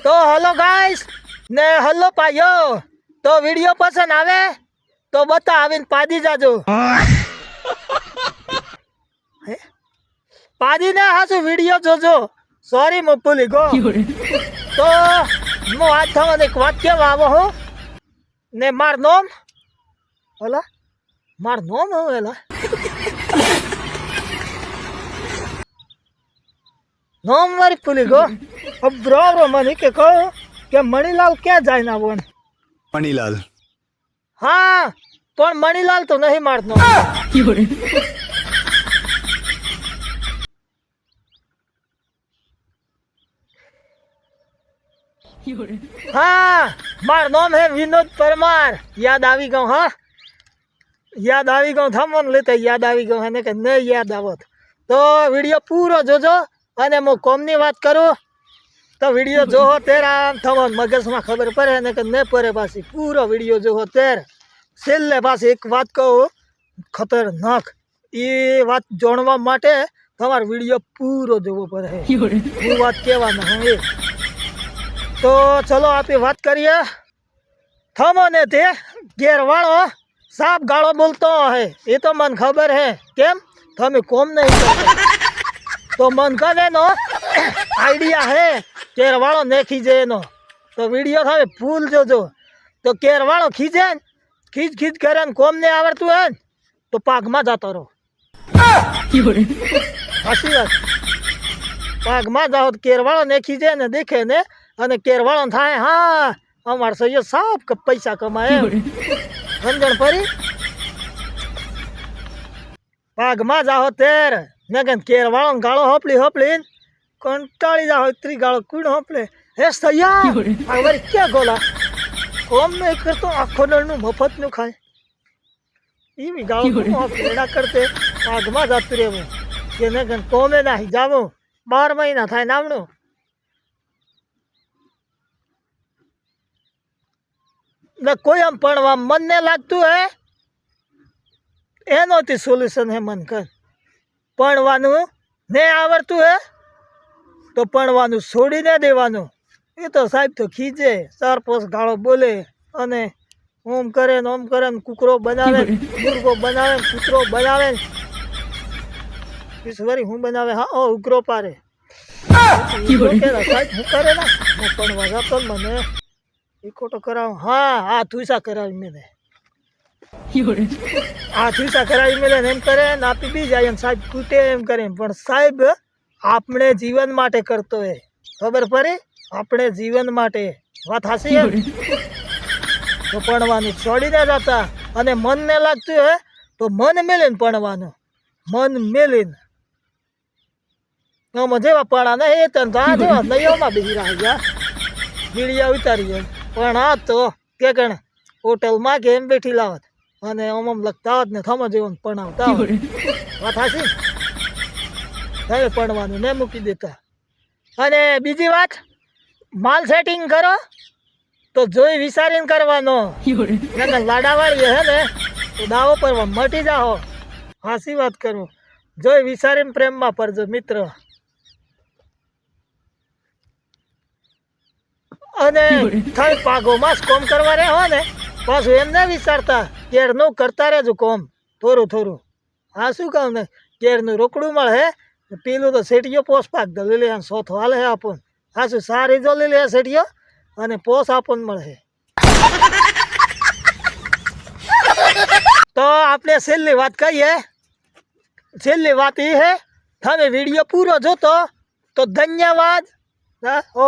તો hello guys ને hello ભાઈઓ, તો વિડીયો પસંદ આવે તો આવીને પાડી જાજો. પાડી ને હાસુ વિડીયો જોજો. સોરી હું ભૂલી ગયો. તો હું આજ તમને એક વાત કેવા આવો હું ને માર નોમ હું એલા નોમ મારી ભૂલી ગયો. બરાબર મને કે કહો કે મણીલાલ ક્યાં જાય ના બોન મણીલાલ. હા પણ મણીલાલ તો નહીં મારતો. હા માર નામ હે વિનોદ પરમાર. યાદ આવી ગયો. હા યાદ આવી ગયો. થમન લેતા યાદ આવી ગયો એને કે નહીં યાદ આવત તો વિડીયો પૂરો જોજો. અને હું કોમની વાત કરું તો વિડીયો જોવો ત્યારે આમ થમન મગજમાં ખબર પડે ને કે નહીં પડે. પાછી પૂરો વિડીયો જોવો ત્યારે છેલ્લે પાછી એક વાત કહું ખતરનાક. એ વાત જાણવા માટે તમારે વિડીયો પૂરો જોવો પડે. હું વાત કહેવાના હું એ તો ચલો આપણે વાત કરીએ. થમો ને તે ઘેરવાળો સાપ ગાળો બોલતો હે એ તો મને ખબર હે. કેમ તમે કોમ નહીં કરતા તો મન કરે નો આઈડિયા હે કેરવાળો ને ખીજે એનો. તો વિડીયો તમે ફૂલ જોજો. તો કેરવાળો ખીજે ને ખીજ કરે ને કોમ ને આવડતું હે ને તો પાકમાં જતો રહો. સાચી વાત. પાકમાં જાઓ કેરવાળો ને ખીજે ને દેખે ને અને કેરવાળો થાય હા અમારે સૈયદ સાફ પૈસા કમાય સમજણ પડી. પાગમાં જાઓ તેર ને કે કેરવાળો ગાળો હોપલી કંટાળી જાઓ. ઇતરી ગાળો કુણ હોપલે હે સૈયા હવે ક્યાં ગોલા કોમ નહીં કરતો આખો દળનું મફતનું ખાય એવી ગાળો હોપલેડા કરતે પાગમાં જતું રહેવું કે ને કે કોમે નાહી જાવું. 12 મહિના થાય નામનું. ને કોઈ આમ ભણવા મન ને લાગતું હે એનોથી સોલ્યુશન હે. મન કર ભણવાનું ને આવડતું હે તો ભણવાનું છોડીને દેવાનું. એ તો સાહેબ તો ખીજે 4-5 ગાળો બોલે અને ઓમ કરે ને કૂકરો બનાવે મુર્ગો બનાવે કૂતરો બનાવે ઈશ્વરી હું બનાવે. હા ઉગ્રો પારે સાહેબ હું કરે ને હું ભણવા જતો મને એ ખોટો કરાવ. હા થુસા કરાવી મેં થુસા કરાવી મેં એમ કરે ને આપી બી જાય એમ સાહેબ કૂટે એમ કરે. પણ સાહેબ આપણે જીવન માટે કરતો હે ખબર પડી. આપણે જીવન માટે વાત હાસી એમ તો ભણવાનું છોડીને જતા. અને મન ને લાગતું હે તો મન મેલીને ભણવાનું. મન મેલીને જેવા પડા ને એ તને જેવા નૈયોમાં બેસી રહ્યા ગયા મીડિયા ઉતારી પણ આ તો કે કણ હોટલમાં કે એમ બેઠી લાવત અને આમ લગતા હોત ને થમો જેવું ભણાવતા હોત. વાત હાસી હવે ભણવાનું ને મૂકી દેતા. અને બીજી વાત માલ સેટિંગ કરો તો જોઈ વિચારીને કરવાનો. લાડાવાળી હે ને તો દાવો પર મટી જાઓ. હાસી વાત કરું જોઈ વિચારીને પ્રેમમાં પડજો મિત્ર. અને થઈ પાગોમાં કોમ કરવા રહે હો ને પાછું એમ ના વિચારતા કેરનું કરતા રહેજો કોમ થોડું. હા શું કહું ને કેરનું રોકડું મળે પેલું તો શેઠિયો પોસ પાક દો લે સોથો હાલે હે આપણ. હા શું સારી જો લે શેઠિયો અને પોસ આપણ મળે. તો આપણે છેલ્લી વાત કહીએ. છેલ્લી વાત એ હે તમે વિડીયો પૂરો જોતો તો ધન્યવાદ. ઓ